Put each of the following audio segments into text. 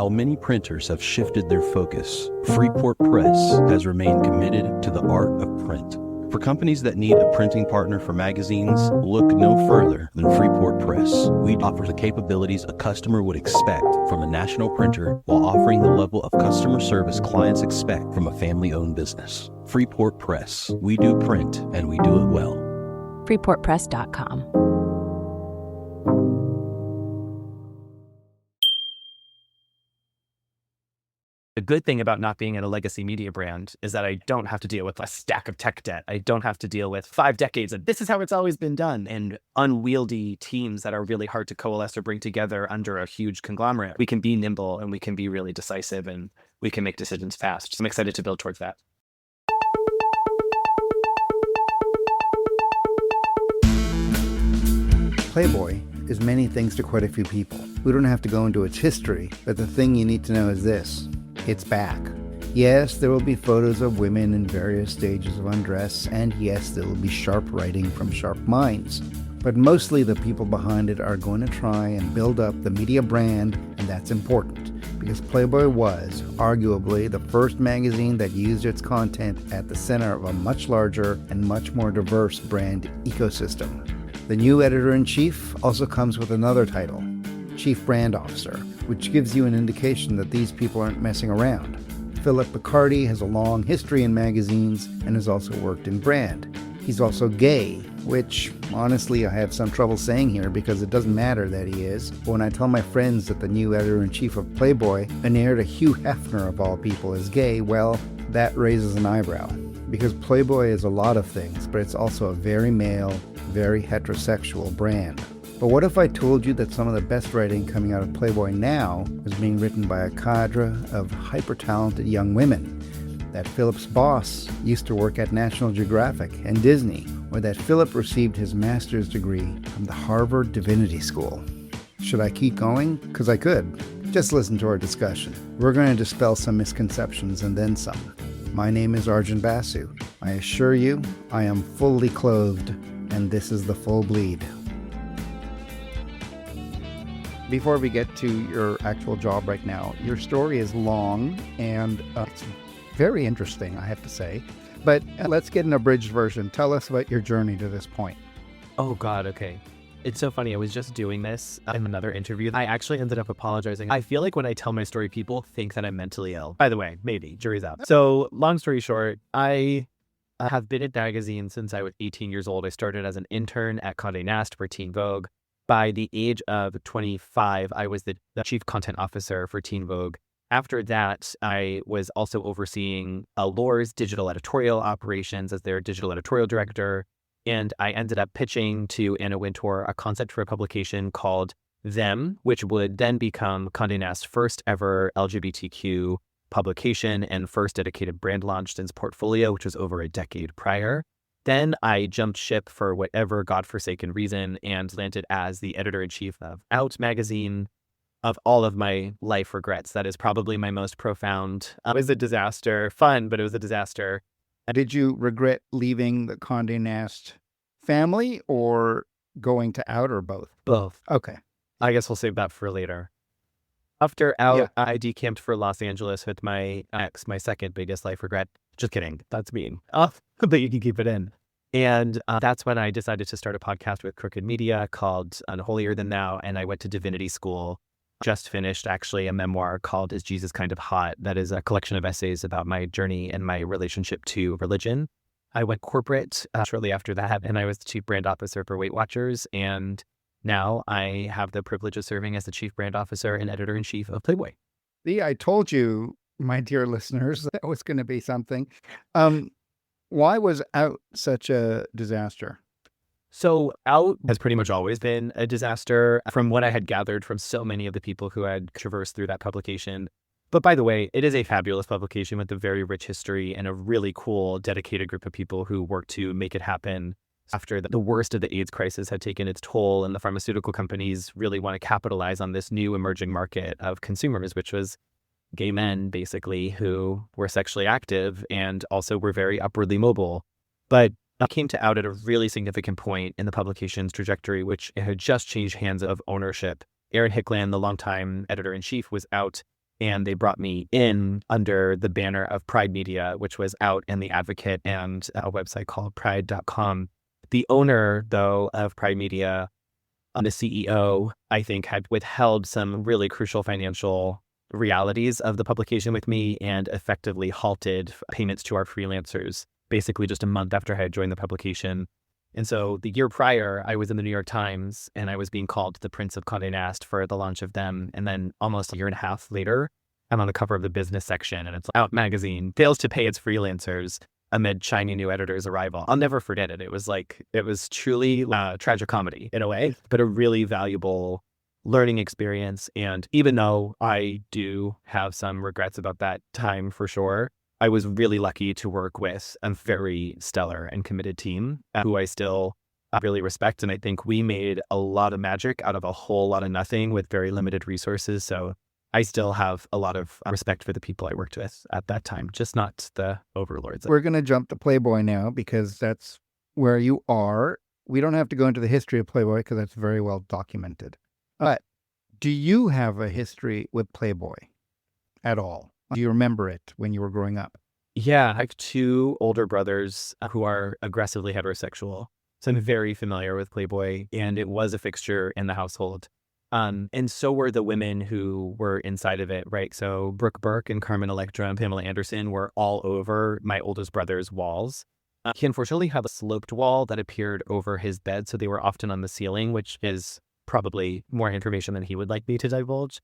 While many printers have shifted their focus, Freeport Press has remained committed to the art of print. For companies that need a printing partner for magazines, look no further than Freeport Press. We offer the capabilities a customer would expect from a national printer while offering the level of customer service clients expect from a family-owned business. Freeport Press. We do print, and we do it well. FreeportPress.com. The good thing about not being at a legacy media brand is that I don't have to deal with a stack of tech debt. I don't have to deal with 5 decades of this is how it's always been done and unwieldy teams that are really hard to coalesce or bring together under a huge conglomerate. We can be nimble and we can be really decisive and we can make decisions fast. So I'm excited to build towards that. Playboy is many things to quite a few people. We don't have to go into its history, but the thing you need to know is this. It's back. Yes, there will be photos of women in various stages of undress, and yes, there will be sharp writing from sharp minds. But mostly the people behind it are going to try and build up the media brand, and that's important, because Playboy was, arguably, the first magazine that used its content at the center of a much larger and much more diverse brand ecosystem. The new editor-in-chief also comes with another title, Chief Brand Officer, which gives you an indication that these people aren't messing around. Phillip Picardi has a long history in magazines and has also worked in brand. He's also gay, which, honestly, I have some trouble saying here because it doesn't matter that he is. But when I tell my friends that the new editor-in-chief of Playboy, an heir to Hugh Hefner of all people, is gay, well, that raises an eyebrow. Because Playboy is a lot of things, but it's also a very male, very heterosexual brand. But what if I told you that some of the best writing coming out of Playboy now is being written by a cadre of hyper-talented young women? That Philip's boss used to work at National Geographic and Disney, or that Phillip received his master's degree from the Harvard Divinity School. Should I keep going? Because I could. Just listen to our discussion. We're going to dispel some misconceptions and then some. My name is Arjun Basu. I assure you, I am fully clothed, and this is the full bleed. Before we get to your actual job right now, your story is long and it's very interesting, I have to say. But let's get an abridged version. Tell us about your journey to this point. Oh, God. Okay. It's so funny. I was just doing this in another interview. I actually ended up apologizing. I feel like when I tell my story, people think that I'm mentally ill. By the way, maybe. Jury's out. So long story short, I have been in magazines since I was 18 years old. I started as an intern at Condé Nast for Teen Vogue. By the age of 25, I was the chief content officer for Teen Vogue. After that, I was also overseeing Allure's digital editorial operations as their digital editorial director. And I ended up pitching to Anna Wintour a concept for a publication called Them, which would then become Condé Nast's first ever LGBTQ publication and first dedicated brand launch since Portfolio, which was over a decade prior. Then I jumped ship for whatever godforsaken reason and landed as the editor-in-chief of Out magazine. Of all of my life regrets, that is probably my most profound. It was a disaster. Fun, but it was a disaster. Did you regret leaving the Condé Nast family or going to Out, or both? Both. Okay. I guess we'll save that for later. After Out, I decamped for Los Angeles with my ex, my second biggest life regret. Just kidding. That's mean. But you can keep it in. And that's when I decided to start a podcast with Crooked Media called Unholier Than Thou. And I went to divinity school. Just finished actually a memoir called Is Jesus Kind of Hot? That is a collection of essays about my journey and my relationship to religion. I went corporate shortly after that, and I was the chief brand officer for Weight Watchers. And now I have the privilege of serving as the chief brand officer and editor-in-chief of Playboy. See, I told you, my dear listeners, that was going to be something. Why was Out such a disaster? So Out has pretty much always been a disaster from what I had gathered from so many of the people who had traversed through that publication. But by the way, it is a fabulous publication with a very rich history and a really cool, dedicated group of people who worked to make it happen after the worst of the AIDS crisis had taken its toll and the pharmaceutical companies really want to capitalize on this new emerging market of consumers, which was gay men, basically, who were sexually active and also were very upwardly mobile. But I came to Out at a really significant point in the publication's trajectory, which it had just changed hands of ownership. Aaron Hickland, the longtime editor-in-chief, was out And they brought me in under the banner of Pride Media, which was out in The Advocate and a website called pride.com. The owner, though, of Pride Media, the CEO, I think, had withheld some really crucial financial realities of the publication with me and effectively halted payments to our freelancers, basically just a month after I had joined the publication. And so the year prior, I was in the New York Times and I was being called the Prince of Condé Nast for the launch of them. And then almost a year and a half later, I'm on the cover of the business section and it's Out Magazine fails to pay its freelancers amid shiny new editor's arrival. I'll never forget it. It was truly tragic comedy in a way, but a really valuable learning experience. And even though I do have some regrets about that time for sure, I was really lucky to work with a very stellar and committed team who I still really respect. And I think we made a lot of magic out of a whole lot of nothing with very limited resources. So I still have a lot of respect for the people I worked with at that time, just not the overlords. We're going to jump to Playboy now because that's where you are. We don't have to go into the history of Playboy because that's very well documented. But do you have a history with Playboy at all? Do you remember it when you were growing up? Yeah, I have two older brothers who are aggressively heterosexual. So I'm very familiar with Playboy, and it was a fixture in the household. And so were the women who were inside of it, right? So Brooke Burke and Carmen Electra and Pamela Anderson were all over my oldest brother's walls. He unfortunately had a sloped wall that appeared over his bed, so they were often on the ceiling, which is probably more information than he would like me to divulge.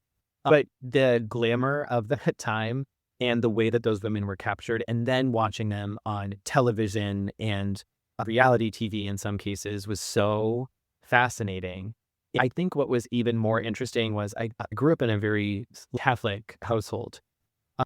But the glamour of that time and the way that those women were captured, and then watching them on television and reality TV in some cases, was so fascinating. I think what was even more interesting was I grew up in a very Catholic household.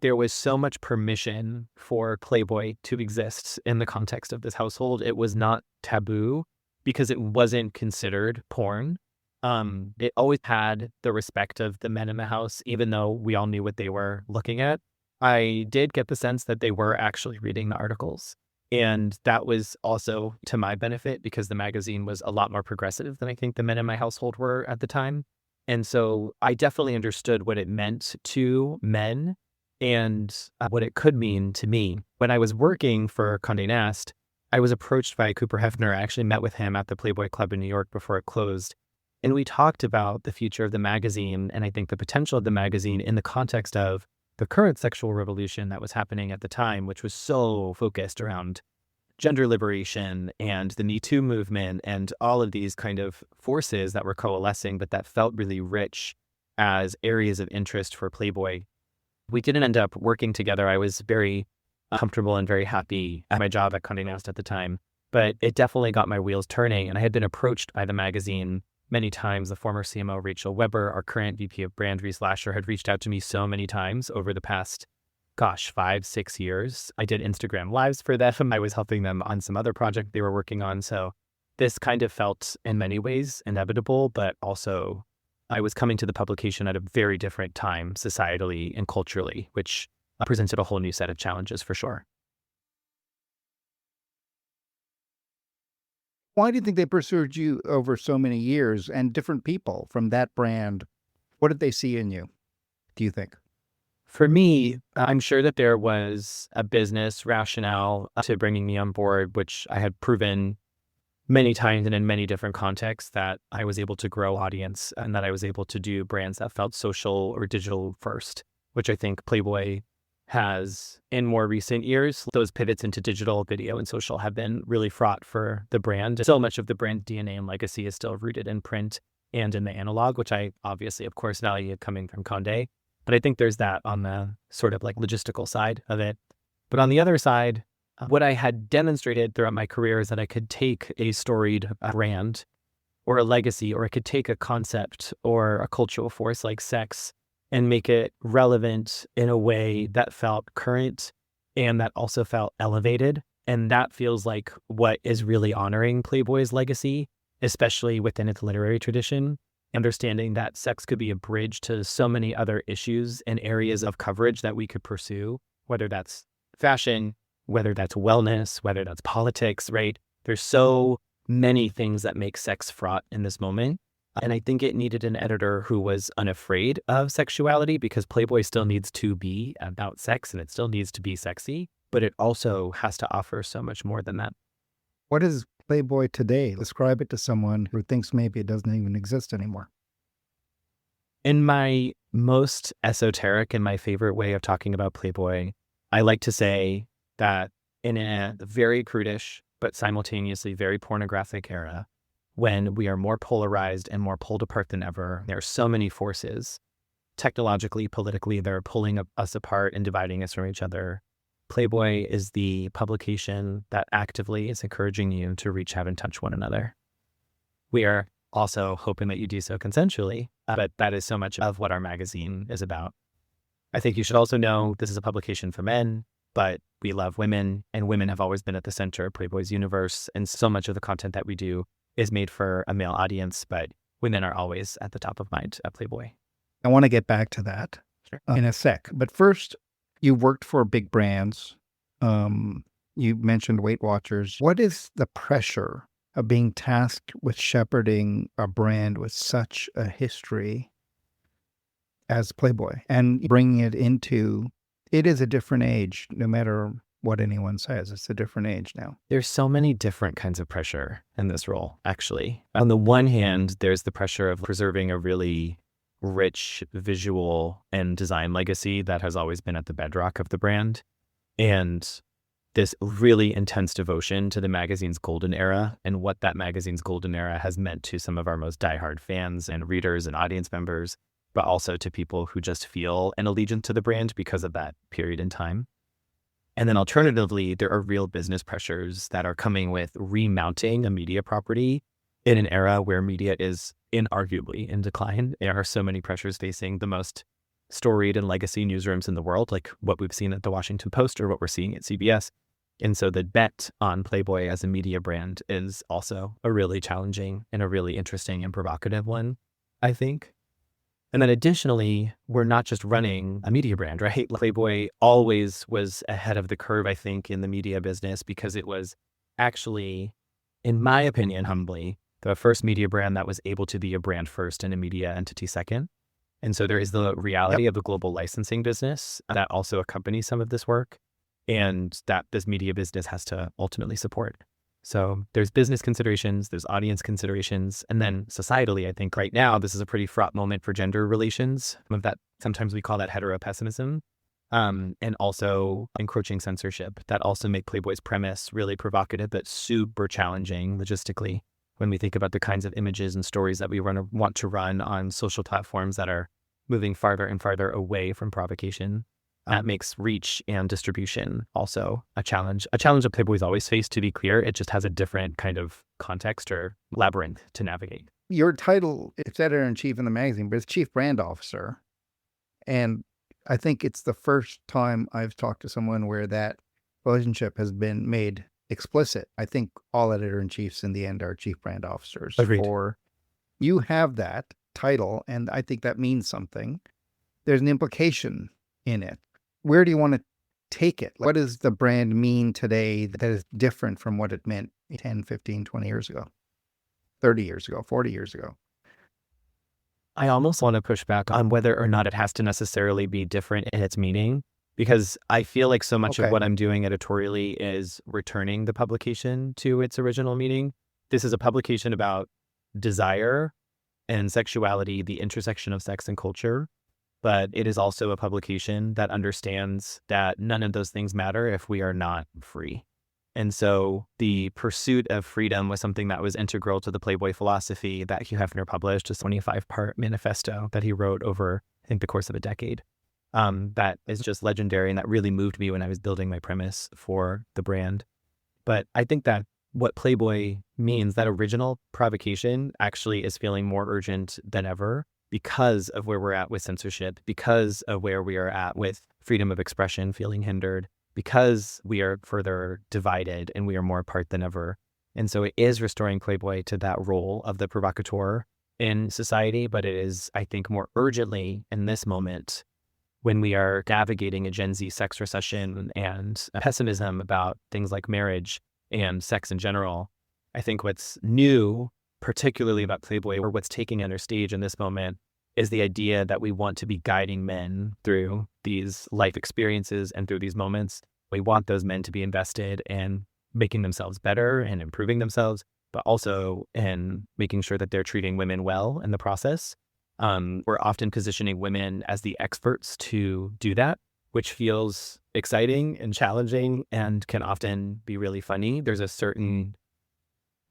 There was so much permission for Playboy to exist in the context of this household. It was not taboo because it wasn't considered porn. It always had the respect of the men in the house, even though we all knew what they were looking at. I did get the sense that they were actually reading the articles. And that was also to my benefit because the magazine was a lot more progressive than I think the men in my household were at the time. And so I definitely understood what it meant to men and what it could mean to me. When I was working for Condé Nast, I was approached by Cooper Hefner. I actually met with him at the Playboy Club in New York before it closed. And we talked about the future of the magazine and I think the potential of the magazine in the context of the current sexual revolution that was happening at the time, which was so focused around gender liberation and the Me Too movement and all of these kind of forces that were coalescing, but that felt really rich as areas of interest for Playboy. We didn't end up working together. I was very comfortable and very happy at my job at Condé Nast at the time, but it definitely got my wheels turning. And I had been approached by the magazine many times. The former CMO, Rachel Weber, our current VP of brand, Reese Lasher, had reached out to me so many times over the past, 5-6 years. I did Instagram lives for them. I was helping them on some other project they were working on. So this kind of felt in many ways inevitable, but also I was coming to the publication at a very different time societally and culturally, which presented a whole new set of challenges for sure. Why do you think they pursued you over so many years and different people from that brand? What did they see in you, do you think? For me, I'm sure that there was a business rationale to bringing me on board, which I had proven many times and in many different contexts that I was able to grow audience and that I was able to do brands that felt social or digital first, which I think Playboy has in more recent years. Those pivots into digital, video, and social have been really fraught for the brand. So much of the brand DNA and legacy is still rooted in print and in the analog, which I obviously, of course, value coming from Condé. But I think there's that on the sort of like logistical side of it. But on the other side, what I had demonstrated throughout my career is that I could take a storied brand or a legacy, or I could take a concept or a cultural force like sex and make it relevant in a way that felt current and that also felt elevated. And that feels like what is really honoring Playboy's legacy, especially within its literary tradition. Understanding that sex could be a bridge to so many other issues and areas of coverage that we could pursue, whether that's fashion, whether that's wellness, whether that's politics, right? There's so many things that make sex fraught in this moment. And I think it needed an editor who was unafraid of sexuality, because Playboy still needs to be about sex and it still needs to be sexy, but it also has to offer so much more than that. What is Playboy today? Describe it to someone who thinks maybe it doesn't even exist anymore. In my most esoteric and my favorite way of talking about Playboy, I like to say that in a very prudish, but simultaneously very pornographic era, when we are more polarized and more pulled apart than ever, there are so many forces, technologically, politically, they're pulling us apart and dividing us from each other. Playboy is the publication that actively is encouraging you to reach out and touch one another. We are also hoping that you do so consensually, but that is so much of what our magazine is about. I think you should also know this is a publication for men, but we love women, and women have always been at the center of Playboy's universe, and so much of the content that we do is made for a male audience, but women are always at the top of mind at Playboy. I want to get back to that in a sec. But first, you worked for big brands. You mentioned Weight Watchers. What is the pressure of being tasked with shepherding a brand with such a history as Playboy and bringing it into, it is a different age, no matter what anyone says, it's a different age now. There's so many different kinds of pressure in this role, actually. On the one hand, there's the pressure of preserving a really rich visual and design legacy that has always been at the bedrock of the brand, and this really intense devotion to the magazine's golden era and what that magazine's golden era has meant to some of our most diehard fans and readers and audience members, but also to people who just feel an allegiance to the brand because of that period in time. And then alternatively, there are real business pressures that are coming with remounting a media property in an era where media is inarguably in decline. There are so many pressures facing the most storied and legacy newsrooms in the world, like what we've seen at the Washington Post or what we're seeing at CBS. And so the bet on Playboy as a media brand is also a really challenging and a really interesting and provocative one, I think. And then additionally, we're not just running a media brand, right? Playboy always was ahead of the curve, I think, in the media business, because it was actually, in my opinion, humbly, the first media brand that was able to be a brand first and a media entity second. And so there is the reality of the global licensing business that also accompanies some of this work, and that this media business has to ultimately support. So there's business considerations, there's audience considerations, and then societally, I think right now, this is a pretty fraught moment for gender relations. Some of that, sometimes we call that heteropessimism, and also encroaching censorship that also make Playboy's premise really provocative, but super challenging logistically when we think about the kinds of images and stories that we want to run on social platforms that are moving farther and farther away from provocation. That makes reach and distribution also a challenge. A challenge that Playboy's always faced, to be clear. It just has a different kind of context or labyrinth to navigate. Your title, it's editor-in-chief in the magazine, but it's chief brand officer. And I think it's the first time I've talked to someone where that relationship has been made explicit. I think all editor-in-chiefs in the end are chief brand officers. Agreed. You have that title, and I think that means something. There's an implication in it. Where do you want to take it? What does the brand mean today that is different from what it meant 10, 15, 20 years ago, 30 years ago, 40 years ago? I almost want to push back on whether or not it has to necessarily be different in its meaning, because I feel like so much of what I'm doing editorially is returning the publication to its original meaning. This is a publication about desire and sexuality, the intersection of sex and culture. But it is also a publication that understands that none of those things matter if we are not free. And so the pursuit of freedom was something that was integral to the Playboy philosophy that Hugh Hefner published, a 25-part manifesto that he wrote over, I think, the course of a decade. That is just legendary, and that really moved me when I was building my premise for the brand. But I think that what Playboy means, that original provocation, actually is feeling more urgent than ever, because of where we're at with censorship, because of where we are at with freedom of expression feeling hindered, because we are further divided and we are more apart than ever. And so it is restoring Playboy to that role of the provocateur in society, but it is, I think, more urgently in this moment when we are navigating a Gen Z sex recession and pessimism about things like marriage and sex in general. I think what's new particularly about Playboy, or what's taking center stage in this moment, is the idea that we want to be guiding men through these life experiences and through these moments. We want those men to be invested in making themselves better and improving themselves, but also in making sure that they're treating women well in the process. We're often positioning women as the experts to do that, which feels exciting and challenging and can often be really funny. There's a certain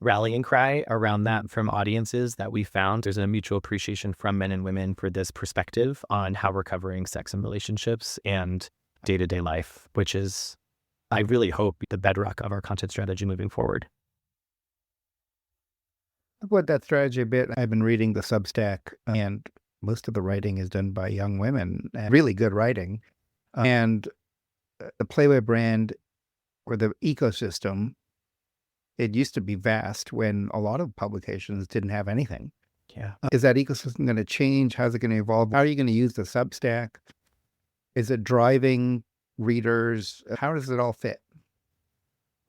rallying cry around that from audiences that we found. There's a mutual appreciation from men and women for this perspective on how we're covering sex and relationships and day-to-day life, which is, I really hope, the bedrock of our content strategy moving forward. About that strategy a bit, I've been reading the Substack, and most of the writing is done by young women, really good writing. And the Playboy brand, or the ecosystem, it used to be vast when a lot of publications didn't have anything. Yeah. Is that ecosystem going to change? How's it going to evolve? How are you going to use the Substack? Is it driving readers? How does it all fit?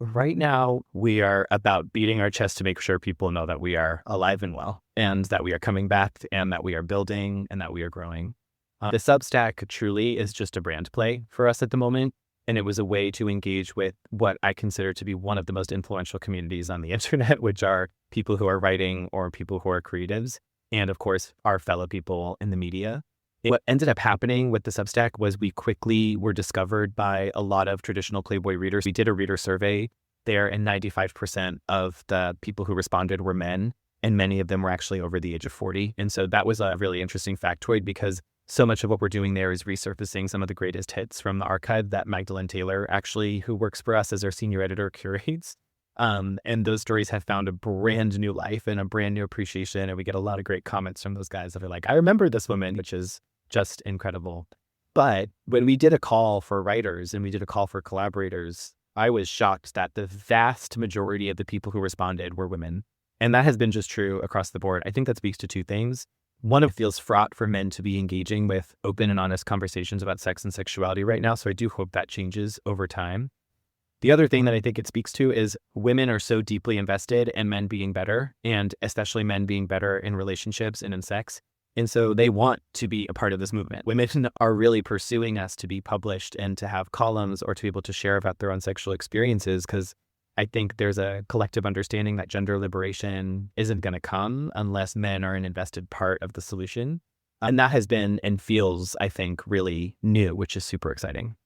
Right now, we are about beating our chest to make sure people know that we are alive and well, and that we are coming back, and that we are building, and that we are growing. The Substack truly is just a brand play for us at the moment. And it was a way to engage with what I consider to be one of the most influential communities on the internet, which are people who are writing or people who are creatives. And of course, our fellow people in the media. What ended up happening with the Substack was we quickly were discovered by a lot of traditional Playboy readers. We did a reader survey there, and 95% of the people who responded were men, and many of them were actually over the age of 40. And so that was a really interesting factoid, because so much of what we're doing there is resurfacing some of the greatest hits from the archive that Magdalene Taylor, actually, who works for us as our senior editor, curates. And those stories have found a brand new life and a brand new appreciation. And we get a lot of great comments from those guys that are like, I remember this woman, which is just incredible. But when we did a call for writers and we did a call for collaborators, I was shocked that the vast majority of the people who responded were women. And that has been just true across the board. I think that speaks to two things. One, it feels fraught for men to be engaging with open and honest conversations about sex and sexuality right now. So I do hope that changes over time. The other thing that I think it speaks to is women are so deeply invested in men being better, and especially men being better in relationships and in sex. And so they want to be a part of this movement. Women are really pursuing us to be published and to have columns or to be able to share about their own sexual experiences, because I think there's a collective understanding that gender liberation isn't going to come unless men are an invested part of the solution. And that has been and feels, I think, really new, which is super exciting.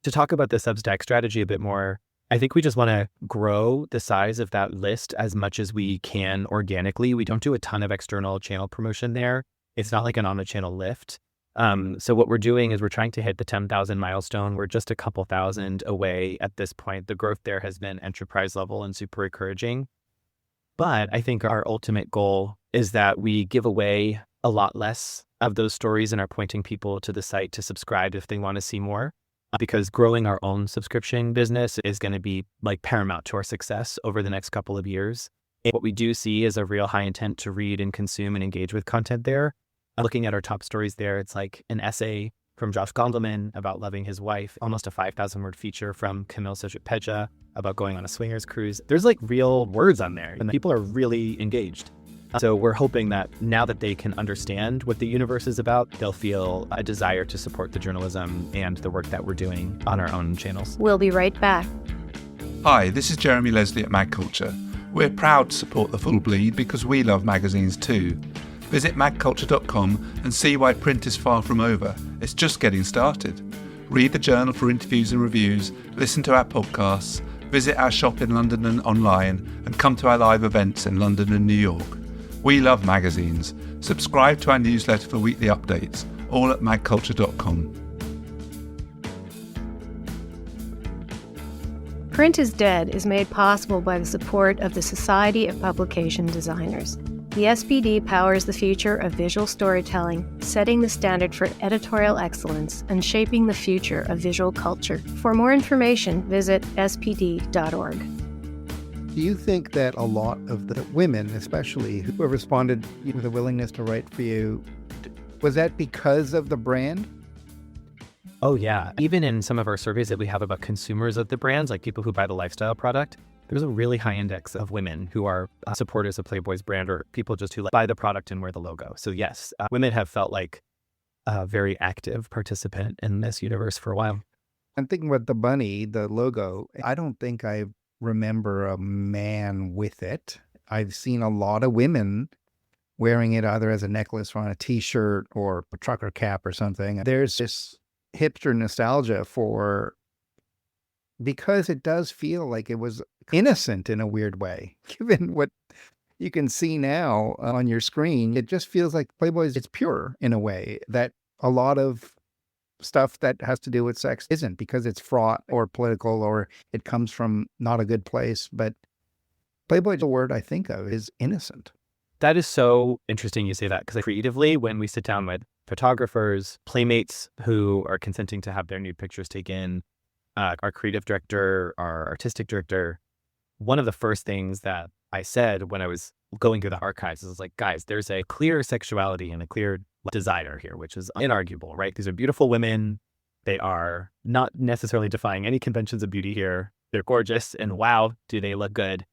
To talk about the Substack strategy a bit more, I think we just want to grow the size of that list as much as we can organically. We don't do a ton of external channel promotion there. It's not like an on-the-channel lift. So what we're doing is we're trying to hit the 10,000 milestone. We're just a couple thousand away at this point. The growth there has been enterprise level and super encouraging. But I think our ultimate goal is that we give away a lot less of those stories and are pointing people to the site to subscribe if they want to see more, because growing our own subscription business is going to be like paramount to our success over the next couple of years. And what we do see is a real high intent to read and consume and engage with content there. Looking at our top stories there, it's like an essay from Josh Gondelman about loving his wife, almost a 5,000-word feature from Camille Sojit-Peja about going on a swingers cruise. There's like real words on there, and people are really engaged. So we're hoping that now that they can understand what the universe is about, they'll feel a desire to support the journalism and the work that we're doing on our own channels. We'll be right back. Hi, this is Jeremy Leslie at Mag Culture. We're proud to support The Full Bleed because we love magazines too. Visit magculture.com and see why print is far from over. It's just getting started. Read the journal for interviews and reviews, listen to our podcasts, visit our shop in London and online, and come to our live events in London and New York. We love magazines. Subscribe to our newsletter for weekly updates, all at magculture.com. Print is Dead is made possible by the support of the Society of Publication Designers. The SPD powers the future of visual storytelling, setting the standard for editorial excellence and shaping the future of visual culture. For more information, visit spd.org. Do you think that a lot of the women, especially, who have responded with a willingness to write for you, was that because of the brand? Oh, yeah. Even in some of our surveys that we have about consumers of the brands, like people who buy the lifestyle product, there's a really high index of women who are supporters of Playboy's brand, or people just who like buy the product and wear the logo. So yes, women have felt like a very active participant in this universe for a while. I'm thinking about the bunny, the logo. I don't think I remember a man with it. I've seen a lot of women wearing it either as a necklace or on a t-shirt or a trucker cap or something. There's this hipster nostalgia because it does feel like it was innocent in a weird way, given what you can see now on your screen. It just feels like Playboy's, it's pure in a way that a lot of stuff that has to do with sex isn't, because it's fraught or political or it comes from not a good place. But Playboy, the word I think of is innocent. That is so interesting you say that, because creatively, when we sit down with photographers, playmates who are consenting to have their nude pictures taken, our creative director, our artistic director, one of the first things that I said when I was going through the archives is like, guys, there's a clear sexuality and a clear desire here, which is inarguable, right? These are beautiful women. They are not necessarily defying any conventions of beauty here. They're gorgeous, and wow, do they look good.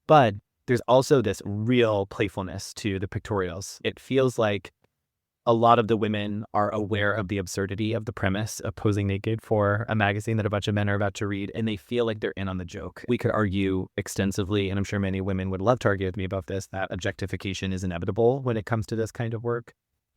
But there's also this real playfulness to the pictorials. It feels like a lot of the women are aware of the absurdity of the premise of posing naked for a magazine that a bunch of men are about to read, and they feel like they're in on the joke. We could argue extensively, and I'm sure many women would love to argue with me about this, that objectification is inevitable when it comes to this kind of work.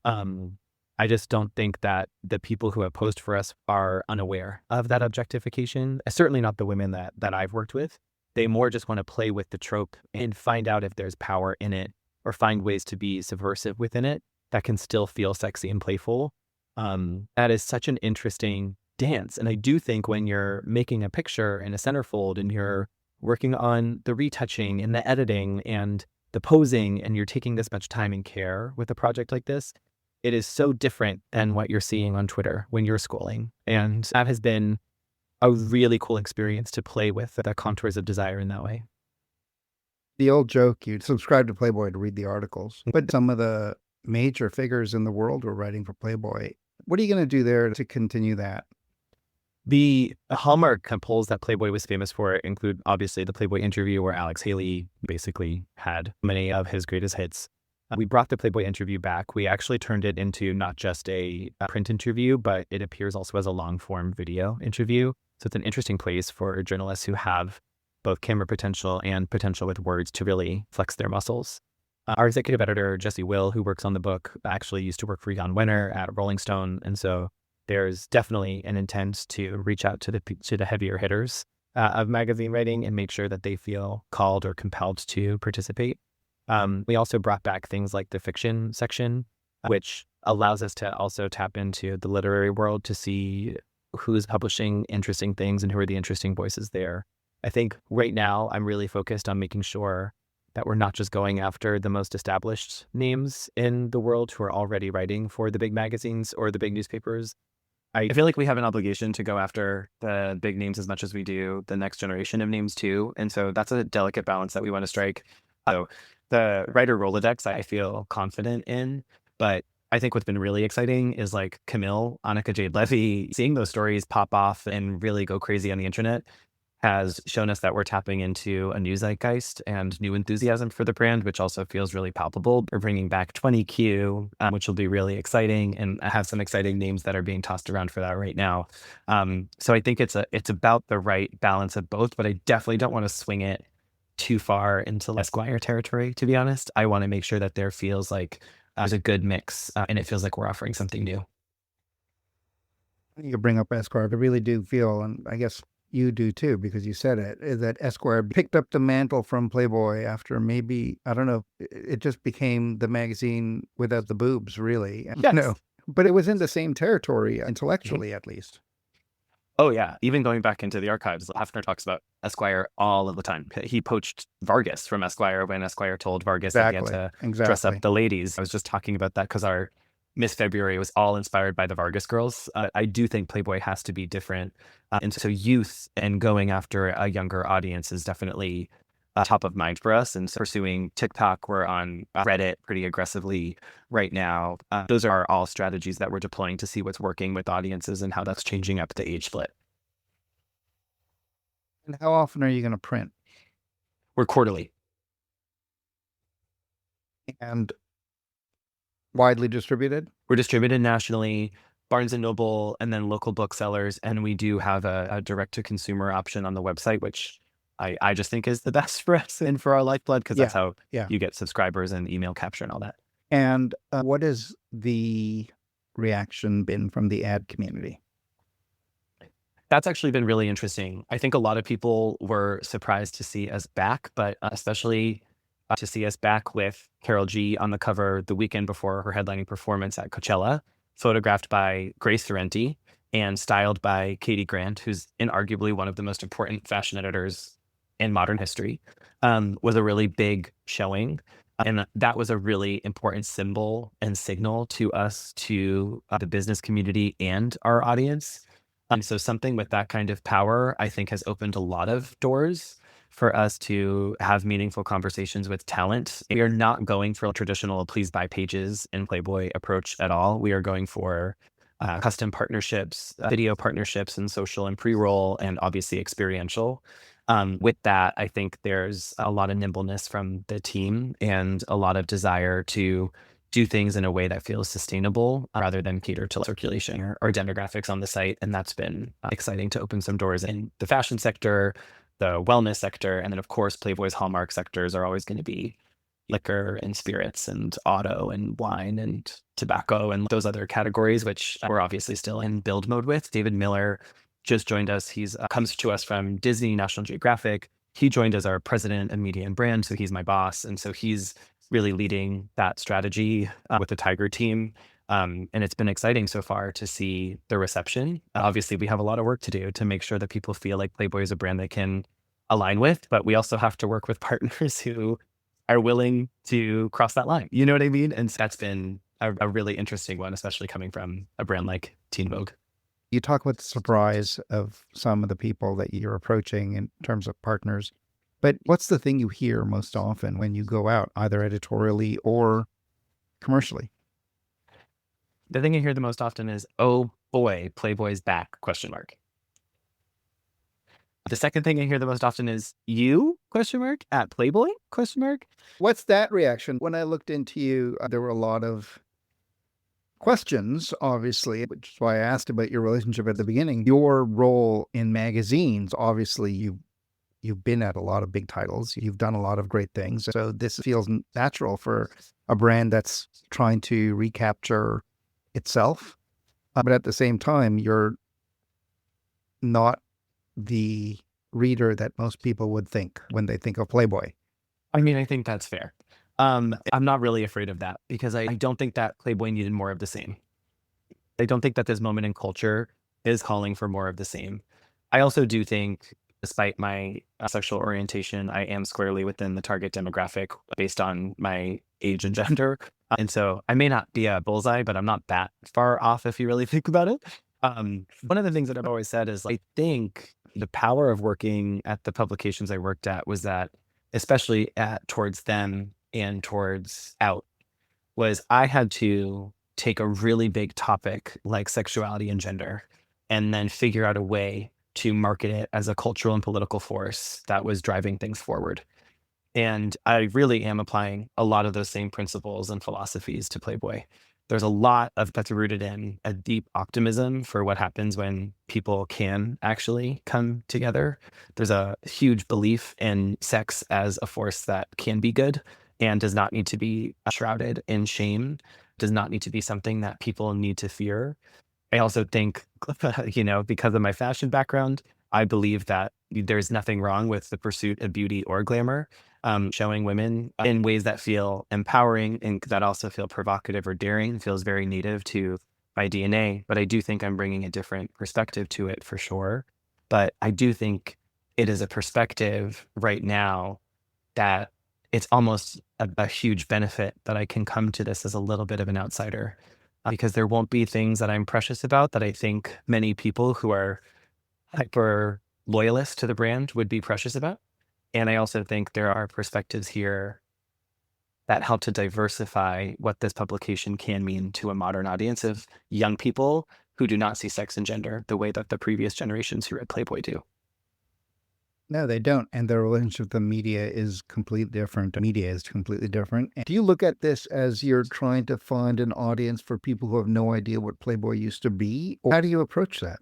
I just don't think that the people who have posed for us are unaware of that objectification. Certainly not the women that I've worked with. They more just want to play with the trope and find out if there's power in it, or find ways to be subversive within it that can still feel sexy and playful. That is such an interesting dance. And I do think when you're making a picture in a centerfold and you're working on the retouching and the editing and the posing, and you're taking this much time and care with a project like this, it is so different than what you're seeing on Twitter when you're scrolling. And that has been a really cool experience to play with the contours of desire in that way. The old joke, you'd subscribe to Playboy to read the articles, but some of the major figures in the world were writing for Playboy. What are you going to do there to continue that? The hallmark polls that Playboy was famous for include, obviously, the Playboy interview, where Alex Haley basically had many of his greatest hits. We brought the Playboy interview back. We actually turned it into not just a print interview, but it appears also as a long-form video interview. So it's an interesting place for journalists who have both camera potential and potential with words to really flex their muscles. Our executive editor, Jesse Will, who works on the book, actually used to work for Jan Wenner at Rolling Stone. And so there's definitely an intent to reach out to the heavier hitters of magazine writing and make sure that they feel called or compelled to participate. We also brought back things like the fiction section, which allows us to also tap into the literary world to see who's publishing interesting things and who are the interesting voices there. I think right now I'm really focused on making sure that we're not just going after the most established names in the world who are already writing for the big magazines or the big newspapers. I feel like we have an obligation to go after the big names as much as we do the next generation of names too. And so that's a delicate balance that we want to strike. So the writer Rolodex, I feel confident in, but I think what's been really exciting is like Camille, Annika Jade Levy, seeing those stories pop off and really go crazy on the internet has shown us that we're tapping into a new zeitgeist and new enthusiasm for the brand, which also feels really palpable. We're bringing back 20Q, which will be really exciting, and I have some exciting names that are being tossed around for that right now. So I think it's about the right balance of both, but I definitely don't want to swing it too far into Esquire territory, to be honest. I want to make sure that there feels like there's a good mix and it feels like we're offering something new. You bring up Esquire. I really do feel, and I guess you do too, because you said it, is that Esquire picked up the mantle from Playboy after maybe, I don't know, it just became the magazine without the boobs, really. Yes. No, but it was in the same territory, intellectually at least. Oh, yeah. Even going back into the archives, Hafner talks about Esquire all of the time. He poached Vargas from Esquire when Esquire told Vargas that he had to dress up the ladies. I was just talking about that because our Miss February was all inspired by the Vargas girls. I do think Playboy has to be different. And so youth and going after a younger audience is definitely top of mind for us. And so pursuing TikTok, we're on Reddit pretty aggressively right now. Those are all strategies that we're deploying to see what's working with audiences and how that's changing up the age split. And how often are you going to print? We're quarterly. And widely distributed? We're distributed nationally, Barnes & Noble, and then local booksellers. And we do have a direct-to-consumer option on the website, which I just think is the best for us and for our lifeblood, because that's how you get subscribers and email capture and all that. And what has the reaction been from the ad community? That's actually been really interesting. I think a lot of people were surprised to see us back, but especially to see us back with Carol G on the cover the weekend before her headlining performance at Coachella, photographed by Grace Sorrenti and styled by Katie Grant, who's inarguably one of the most important fashion editors in modern history, was a really big showing. And that was a really important symbol and signal to us, to the business community and our audience. So something with that kind of power, I think, has opened a lot of doors for us to have meaningful conversations with talent. We are not going for a traditional please buy pages in Playboy approach at all. We are going for custom partnerships, video partnerships, and social and pre-roll, and obviously experiential. With that, I think there's a lot of nimbleness from the team and a lot of desire to do things in a way that feels sustainable rather than cater to circulation or demographics on the site. And that's been exciting to open some doors in the fashion sector, the wellness sector, and then of course, Playboy's hallmark sectors are always going to be liquor and spirits and auto and wine and tobacco and those other categories, which we're obviously still in build mode with. David Miller just joined us. He's comes to us from Disney, National Geographic. He joined as our president of media and brand. So he's my boss. And so he's really leading that strategy with the Tiger team. And it's been exciting so far to see the reception. Obviously, we have a lot of work to do to make sure that people feel like Playboy is a brand they can align with, but we also have to work with partners who are willing to cross that line. You know what I mean? And that's been a really interesting one, especially coming from a brand like Teen Vogue. You talk about the surprise of some of the people that you're approaching in terms of partners, but what's the thing you hear most often when you go out, either editorially or commercially? The thing I hear the most often is, "Oh boy, Playboy's back?" ? The second thing I hear the most often is, "You?" ? At Playboy ? What's that reaction? When I looked into you, there were a lot of questions, obviously, which is why I asked about your relationship at the beginning. Your role in magazines, obviously, you've been at a lot of big titles. You've done a lot of great things. So this feels natural for a brand that's trying to recapture itself. But at the same time, you're not the reader that most people would think when they think of Playboy. I mean, I think that's fair. I'm not really afraid of that because I don't think that Playboy needed more of the same. I don't think that this moment in culture is calling for more of the same. I also do think, despite my sexual orientation, I am squarely within the target demographic based on my age and gender. And so I may not be a bullseye, but I'm not that far off if you really think about it. One of the things that I've always said is I think the power of working at the publications I worked at was that, especially towards them and towards out, was I had to take a really big topic like sexuality and gender and then figure out a way to market it as a cultural and political force that was driving things forward. And I really am applying a lot of those same principles and philosophies to Playboy. There's a lot of that's rooted in a deep optimism for what happens when people can actually come together. There's a huge belief in sex as a force that can be good and does not need to be shrouded in shame, does not need to be something that people need to fear. I also think, because of my fashion background, I believe that there's nothing wrong with the pursuit of beauty or glamour. Showing women in ways that feel empowering and that also feel provocative or daring feels very native to my DNA. But I do think I'm bringing a different perspective to it for sure. But I do think it is a perspective right now that it's almost a huge benefit that I can come to this as a little bit of an outsider. Because there won't be things that I'm precious about that I think many people who are hyper loyalist to the brand would be precious about. And I also think there are perspectives here that help to diversify what this publication can mean to a modern audience of young people who do not see sex and gender the way that the previous generations who read Playboy do. No, they don't. And their relationship with the media is completely different. Media is completely different. And do you look at this as you're trying to find an audience for people who have no idea what Playboy used to be? Or how do you approach that?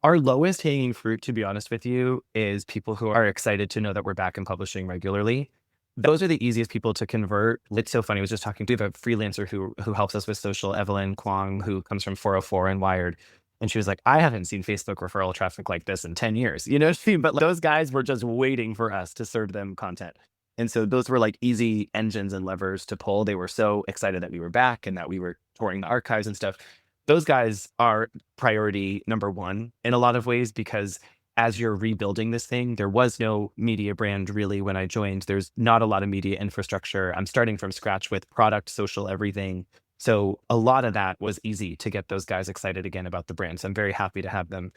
Our lowest hanging fruit, to be honest with you, is people who are excited to know that we're back and publishing regularly. Those are the easiest people to convert. It's so funny. I was just talking to a freelancer who helps us with social, Evelyn Kwong, who comes from 404 and Wired. And she was like, I haven't seen Facebook referral traffic like this in 10 years. You know what I mean? But like, those guys were just waiting for us to serve them content. And so those were like easy engines and levers to pull. They were so excited that we were back and that we were touring the archives and stuff. Those guys are priority number one in a lot of ways, because as you're rebuilding this thing, there was no media brand really when I joined. There's not a lot of media infrastructure. I'm starting from scratch with product, social, everything. So a lot of that was easy to get those guys excited again about the brand. So I'm very happy to have them.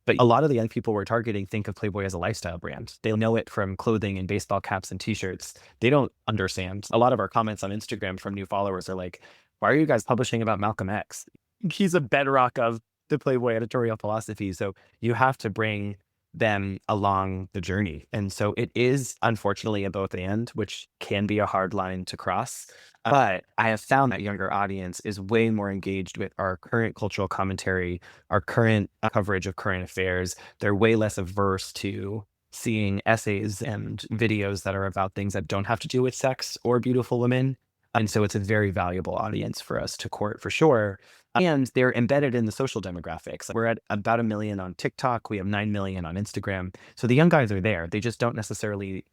But a lot of the young people we're targeting think of Playboy as a lifestyle brand. They know it from clothing and baseball caps and t-shirts. They don't understand. A lot of our comments on Instagram from new followers are like, why are you guys publishing about Malcolm X? He's a bedrock of the Playboy editorial philosophy. So you have to bring them along the journey. And so it is unfortunately a both and, which can be a hard line to cross. But I have found that younger audience is way more engaged with our current cultural commentary, our current coverage of current affairs. They're way less averse to seeing essays and videos that are about things that don't have to do with sex or beautiful women. And so it's a very valuable audience for us to court for sure. And they're embedded in the social demographics. We're at about 1 million on TikTok. We have 9 million on Instagram. So the young guys are there. They just don't necessarily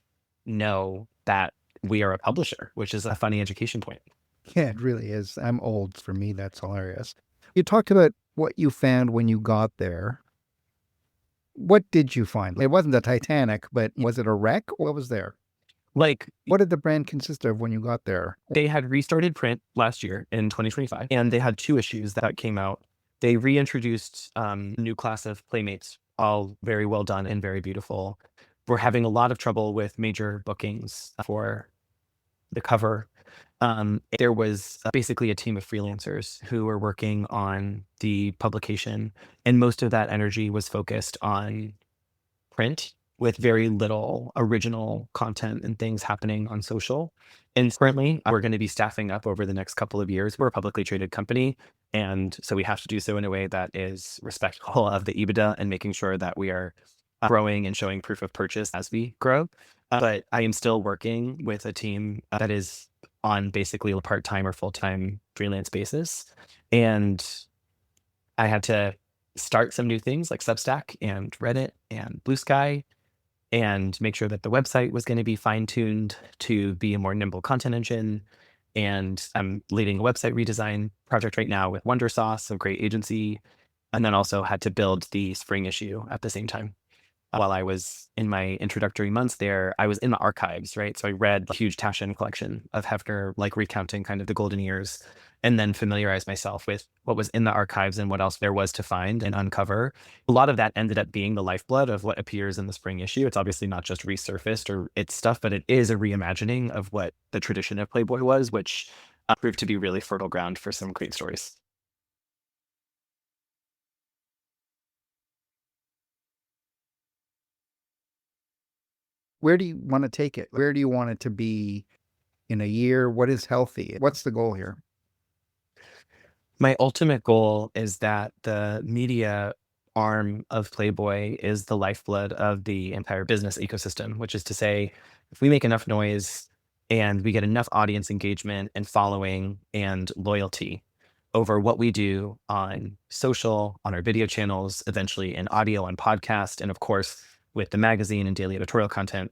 know that we are a publisher, which is a funny education point. Yeah, it really is. I'm old. For me, that's hilarious. You talked about what you found when you got there. What did you find? It wasn't the Titanic, but was it a wreck? What was there? Like, What did the brand consist of when you got there? they had restarted print last year in 2025, and they had 2 issues that came out. They reintroduced a new class of Playmates, all very well done and very beautiful. We're having a lot of trouble with major bookings for the cover. There was basically a team of freelancers who were working on the publication, and most of that energy was focused on print with very little original content and things happening on social. And currently, we're going to be staffing up over the next couple of years. We're a publicly traded company. And so we have to do so in a way that is respectful of the EBITDA and making sure that we are growing and showing proof of purchase as we grow. But I am still working with a team that is on basically a part-time or full-time freelance basis. And I had to start some new things like Substack and Reddit and Blue Sky, and make sure that the website was going to be fine-tuned to be a more nimble content engine. And I'm leading a website redesign project right now with Wondersauce, a great agency, and then also had to build the spring issue at the same time. While I was in my introductory months there, I was in the archives, right? So I read the huge Taschen collection of Hefner, like recounting kind of the golden years, and then familiarized myself with what was in the archives and what else there was to find and uncover. A lot of that ended up being the lifeblood of what appears in the spring issue. It's obviously not just resurfaced or its stuff, but it is a reimagining of what the tradition of Playboy was, which proved to be really fertile ground for some great stories. Where do you want to take it? Where do you want it to be in a year? What is healthy? What's the goal here? My ultimate goal is that the media arm of Playboy is the lifeblood of the entire business ecosystem, which is to say, if we make enough noise and we get enough audience engagement and following and loyalty over what we do on social, on our video channels, eventually in audio, on podcast, and of course, with the magazine and daily editorial content,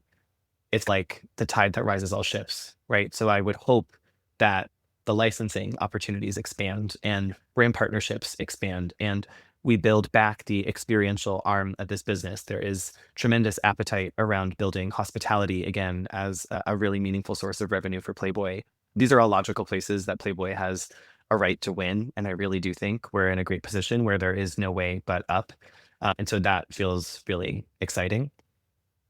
it's like the tide that rises all ships, right? So I would hope that the licensing opportunities expand and brand partnerships expand, and we build back the experiential arm of this business. There is tremendous appetite around building hospitality again as a really meaningful source of revenue for Playboy. These are all logical places that Playboy has a right to win, and I really do think we're in a great position where there is no way but up. And so that feels really exciting.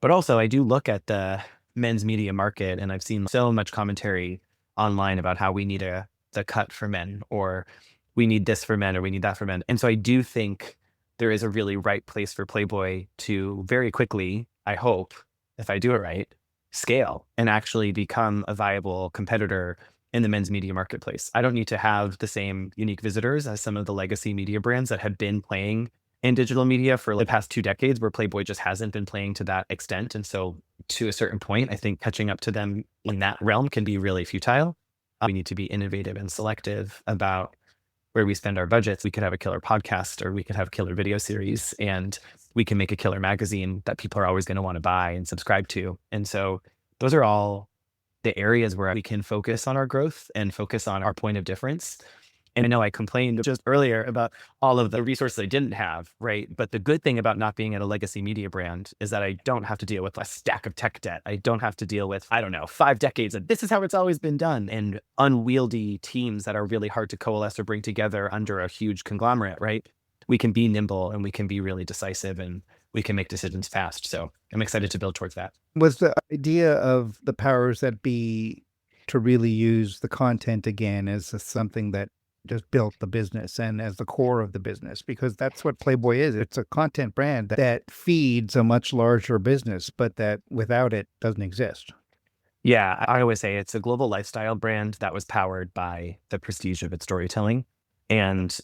But also, I do look at the men's media market, and I've seen so much commentary online about how we need the cut for men, or we need this for men, or we need that for men. And so I do think there is a really right place for Playboy to very quickly I hope, if I do it right, scale and actually become a viable competitor in the men's media marketplace. I don't need to have the same unique visitors as some of the legacy media brands that have been playing in digital media for the past 2 decades, where Playboy just hasn't been playing to that extent. And so to a certain point, I think catching up to them in that realm can be really futile. We need to be innovative and selective about where we spend our budgets. We could have a killer podcast, or we could have a killer video series, and we can make a killer magazine that people are always going to want to buy and subscribe to. And so those are all the areas where we can focus on our growth and focus on our point of difference. And I know I complained just earlier about all of the resources I didn't have, right? But the good thing about not being at a legacy media brand is that I don't have to deal with a stack of tech debt. I don't have to deal with, 5 decades of this is how it's always been done, and unwieldy teams that are really hard to coalesce or bring together under a huge conglomerate, right? We can be nimble and we can be really decisive, and we can make decisions fast. So I'm excited to build towards that. Was the idea of the powers that be to really use the content again as something that just built the business and as the core of the business? Because that's what Playboy is. It's a content brand that feeds a much larger business, but that without it doesn't exist. Yeah, I always say it's a global lifestyle brand that was powered by the prestige of its storytelling. And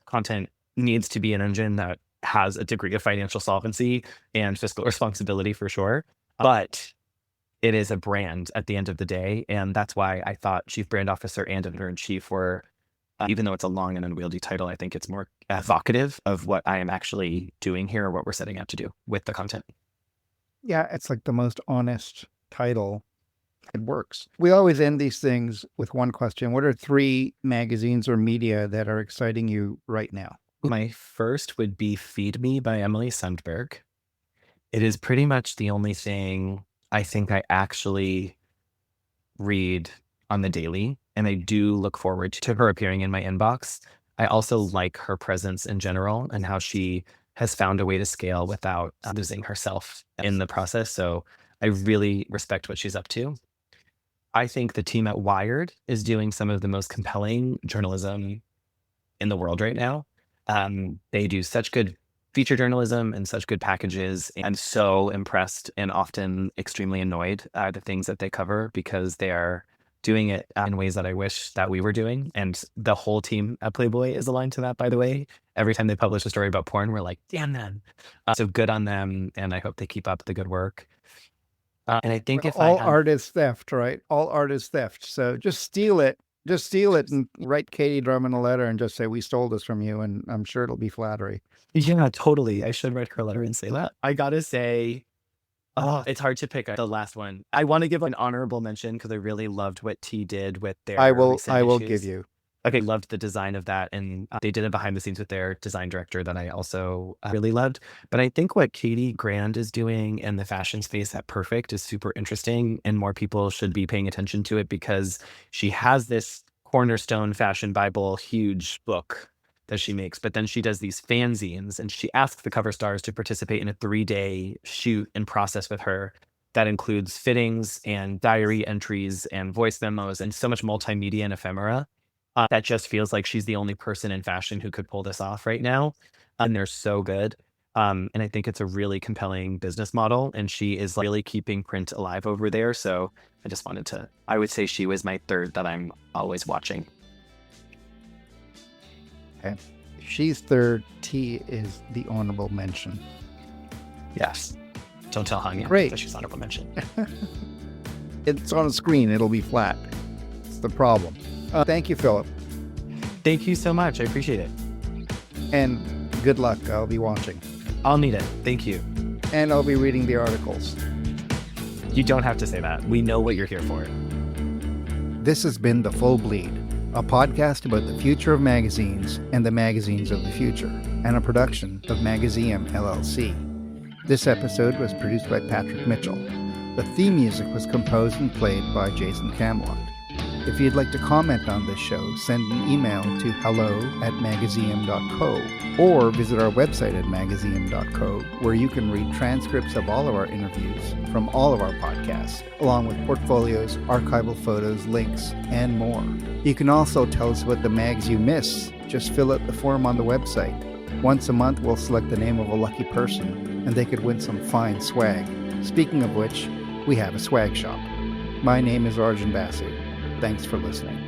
content needs to be an engine that has a degree of financial solvency and fiscal responsibility for sure. But it is a brand at the end of the day. And that's why I thought Chief Brand Officer and Editor-in-Chief were, even though it's a long and unwieldy title, I think it's more evocative of what I am actually doing here, or what we're setting out to do with the content. Yeah, it's like the most honest title. It works. We always end these things with one question. What are 3 magazines or media that are exciting you right now? My first would be Feed Me by Emily Sundberg. It is pretty much the only thing I think I actually read on the daily, and I do look forward to her appearing in my inbox. I also like her presence in general and how she has found a way to scale without losing herself in the process. So I really respect what she's up to. I think the team at Wired is doing some of the most compelling journalism in the world right now. They do such good feature journalism and such good packages. I'm so impressed and often extremely annoyed at the things that they cover, because they are doing it in ways that I wish that we were doing. And the whole team at Playboy is aligned to that, by the way. Every time they publish a story about porn, we're like, damn them. So good on them. And I hope they keep up the good work. And I think all art is theft, right? All art is theft. So just steal it. Just steal it and write Katie Drummond a letter and just say, we stole this from you. And I'm sure it'll be flattery. Yeah, totally. I should write her a letter and say that. I gotta say, it's hard to pick the last one. I want to give an honorable mention because I really loved what T did with their I will issues. give you. Okay, loved the design of that, and they did it behind the scenes with their design director that I also really loved. But I think what Katie Grand is doing in the fashion space at Perfect is super interesting, and more people should be paying attention to it, because she has this cornerstone fashion Bible, huge book that she makes, but then she does these fanzines, and she asks the cover stars to participate in a 3-day shoot and process with her that includes fittings and diary entries and voice memos and so much multimedia and ephemera. That just feels like she's the only person in fashion who could pull this off right now. And they're so good. And I think it's a really compelling business model. And she is really keeping print alive over there. So I just wanted to, I would say she was my third that I'm always watching. Okay. She's third. T is the honorable mention. Yes. Don't tell Hanya Great. that she's honorable mention. It's on a screen. It'll be flat. It's the problem. Thank you, Phillip. Thank you so much. I appreciate it. And good luck. I'll be watching. I'll need it. Thank you. And I'll be reading the articles. You don't have to say that. We know what you're here for. This has been The Full Bleed, a podcast about the future of magazines and the magazines of the future, and a production of Magazium LLC. This episode was produced by Patrick Mitchell. The theme music was composed and played by Jason Camelot. If you'd like to comment on this show, send an email to hello@magazium.co or visit our website at magazium.co, where you can read transcripts of all of our interviews from all of our podcasts, along with portfolios, archival photos, links, and more. You can also tell us what the mags you miss. Just fill out the form on the website. Once a month, we'll select the name of a lucky person, and they could win some fine swag. Speaking of which, we have a swag shop. My name is Arjun Basu. Thanks for listening.